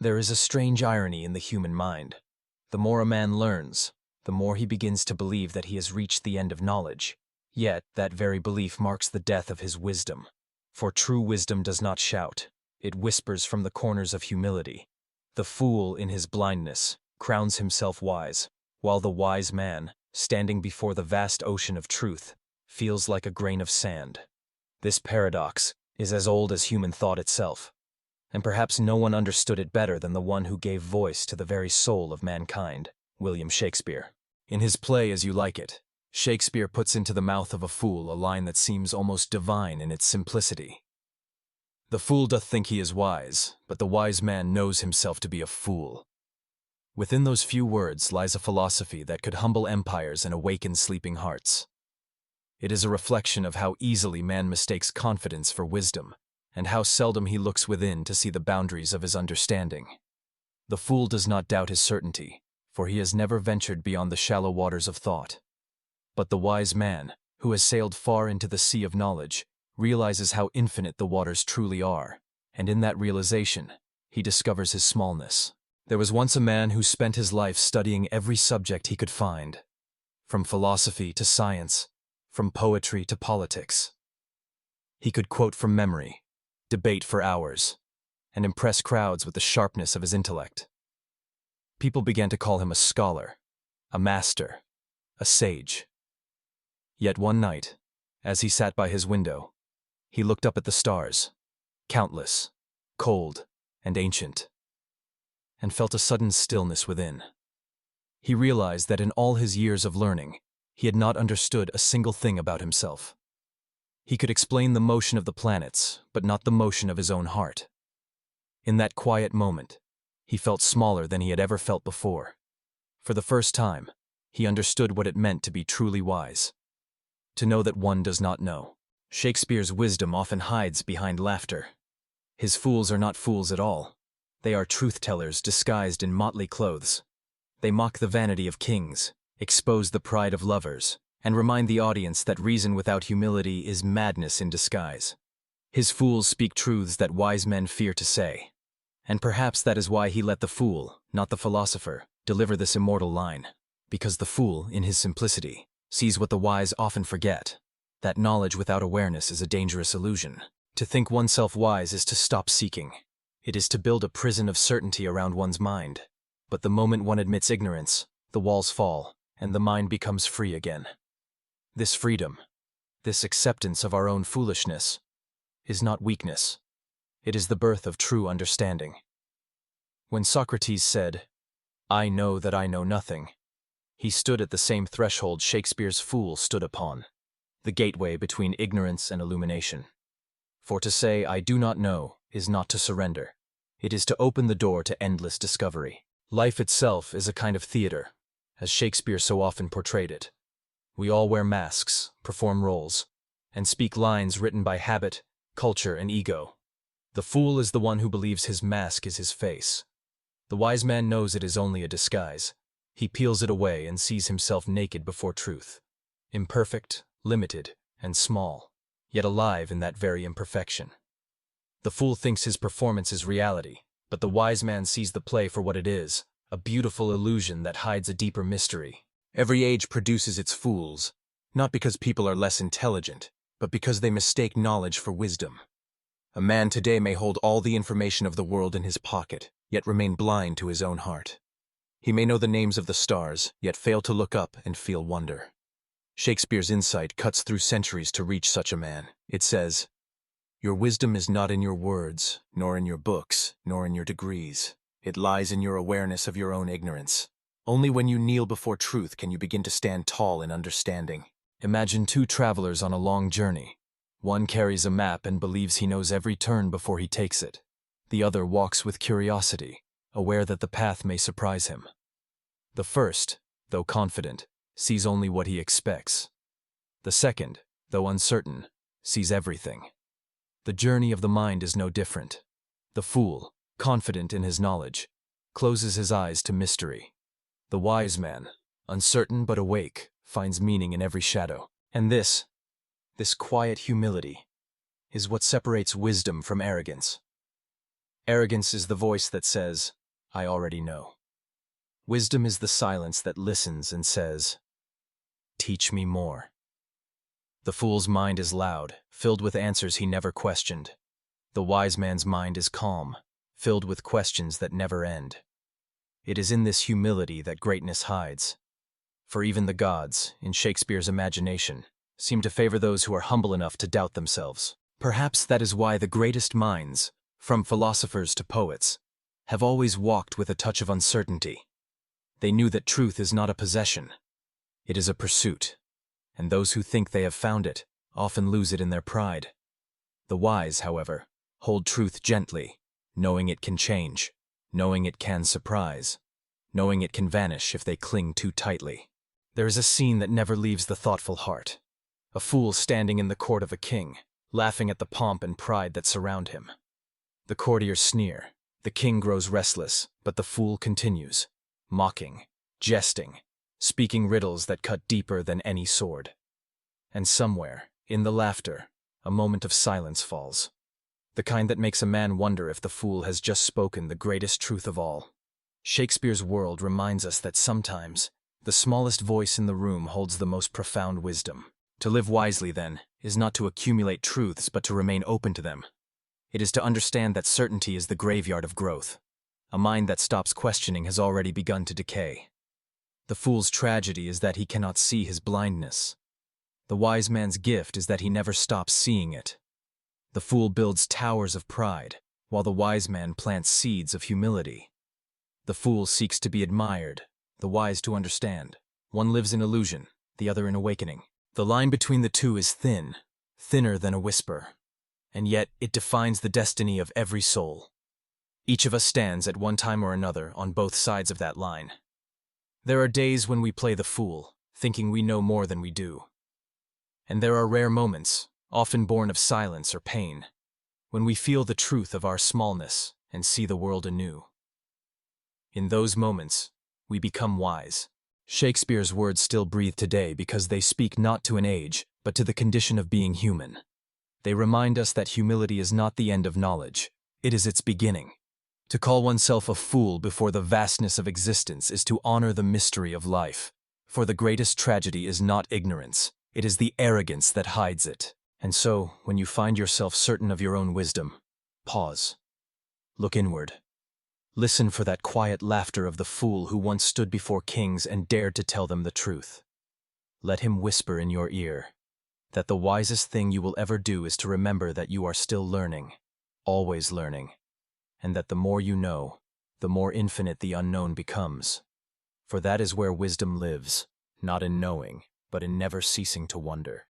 There is a strange irony in the human mind. The more a man learns, the more he begins to believe that he has reached the end of knowledge. Yet, that very belief marks the death of his wisdom. For true wisdom does not shout. It whispers from the corners of humility. The fool, in his blindness, crowns himself wise, while the wise man, standing before the vast ocean of truth, feels like a grain of sand. This paradox is as old as human thought itself, and perhaps no one understood it better than the one who gave voice to the very soul of mankind, William Shakespeare. In his play As You Like It, Shakespeare puts into the mouth of a fool a line that seems almost divine in its simplicity. The fool doth think he is wise, but the wise man knows himself to be a fool. Within those few words lies a philosophy that could humble empires and awaken sleeping hearts. It is a reflection of how easily man mistakes confidence for wisdom, and how seldom he looks within to see the boundaries of his understanding. The fool does not doubt his certainty, for he has never ventured beyond the shallow waters of thought. But the wise man, who has sailed far into the sea of knowledge, realizes how infinite the waters truly are, and in that realization, he discovers his smallness. There was once a man who spent his life studying every subject he could find, from philosophy to science, from poetry to politics. He could quote from memory, debate for hours, and impress crowds with the sharpness of his intellect. People began to call him a scholar, a master, a sage. Yet one night, as he sat by his window, he looked up at the stars, countless, cold, and ancient, and felt a sudden stillness within. He realized that in all his years of learning, he had not understood a single thing about himself. He could explain the motion of the planets, but not the motion of his own heart. In that quiet moment, he felt smaller than he had ever felt before. For the first time, he understood what it meant to be truly wise. To know that one does not know. Shakespeare's wisdom often hides behind laughter. His fools are not fools at all. They are truth-tellers disguised in motley clothes. They mock the vanity of kings, expose the pride of lovers, and remind the audience that reason without humility is madness in disguise. His fools speak truths that wise men fear to say. And perhaps that is why he let the fool, not the philosopher, deliver this immortal line. Because the fool, in his simplicity, sees what the wise often forget, that knowledge without awareness is a dangerous illusion. To think oneself wise is to stop seeking. It is to build a prison of certainty around one's mind. But the moment one admits ignorance, the walls fall, and the mind becomes free again. This freedom, this acceptance of our own foolishness, is not weakness. It is the birth of true understanding. When Socrates said, "I know that I know nothing," he stood at the same threshold Shakespeare's fool stood upon, the gateway between ignorance and illumination. For to say, "I do not know," is not to surrender. It is to open the door to endless discovery. Life itself is a kind of theater, as Shakespeare so often portrayed it. We all wear masks, perform roles, and speak lines written by habit, culture, and ego. The fool is the one who believes his mask is his face. The wise man knows it is only a disguise. He peels it away and sees himself naked before truth, imperfect, limited, and small, yet alive in that very imperfection. The fool thinks his performance is reality, but the wise man sees the play for what it is, a beautiful illusion that hides a deeper mystery. Every age produces its fools, not because people are less intelligent, but because they mistake knowledge for wisdom. A man today may hold all the information of the world in his pocket, yet remain blind to his own heart. He may know the names of the stars, yet fail to look up and feel wonder. Shakespeare's insight cuts through centuries to reach such a man. It says, "Your wisdom is not in your words, nor in your books, nor in your degrees. It lies in your awareness of your own ignorance. Only when you kneel before truth can you begin to stand tall in understanding." Imagine two travelers on a long journey. One carries a map and believes he knows every turn before he takes it. The other walks with curiosity, aware that the path may surprise him. The first, though confident, sees only what he expects. The second, though uncertain, sees everything. The journey of the mind is no different. The fool, confident in his knowledge, closes his eyes to mystery. The wise man, uncertain but awake, finds meaning in every shadow. And this quiet humility, is what separates wisdom from arrogance. Arrogance is the voice that says, I already know. Wisdom is the silence that listens and says, teach me more. The fool's mind is loud, filled with answers he never questioned. The wise man's mind is calm, filled with questions that never end. It is in this humility that greatness hides. For even the gods, in Shakespeare's imagination, seem to favor those who are humble enough to doubt themselves. Perhaps that is why the greatest minds, from philosophers to poets, have always walked with a touch of uncertainty. They knew that truth is not a possession. It is a pursuit, and those who think they have found it often lose it in their pride. The wise, however, hold truth gently, knowing it can change, knowing it can surprise, knowing it can vanish if they cling too tightly. There is a scene that never leaves the thoughtful heart. A fool standing in the court of a king, laughing at the pomp and pride that surround him. The courtiers sneer, the king grows restless, but the fool continues, mocking, jesting, speaking riddles that cut deeper than any sword. And somewhere, in the laughter, a moment of silence falls. The kind that makes a man wonder if the fool has just spoken the greatest truth of all. Shakespeare's world reminds us that sometimes, the smallest voice in the room holds the most profound wisdom. To live wisely, then, is not to accumulate truths but to remain open to them. It is to understand that certainty is the graveyard of growth. A mind that stops questioning has already begun to decay. The fool's tragedy is that he cannot see his blindness. The wise man's gift is that he never stops seeing it. The fool builds towers of pride, while the wise man plants seeds of humility. The fool seeks to be admired, the wise to understand. One lives in illusion, the other in awakening. The line between the two is thin, thinner than a whisper, and yet it defines the destiny of every soul. Each of us stands at one time or another on both sides of that line. There are days when we play the fool, thinking we know more than we do. And there are rare moments, often born of silence or pain, when we feel the truth of our smallness and see the world anew. In those moments, we become wise. Shakespeare's words still breathe today because they speak not to an age, but to the condition of being human. They remind us that humility is not the end of knowledge, it is its beginning. To call oneself a fool before the vastness of existence is to honor the mystery of life. For the greatest tragedy is not ignorance, it is the arrogance that hides it. And so, when you find yourself certain of your own wisdom, pause. Look inward. Listen for that quiet laughter of the fool who once stood before kings and dared to tell them the truth. Let him whisper in your ear that the wisest thing you will ever do is to remember that you are still learning, always learning, and that the more you know, the more infinite the unknown becomes. For that is where wisdom lives, not in knowing, but in never ceasing to wonder.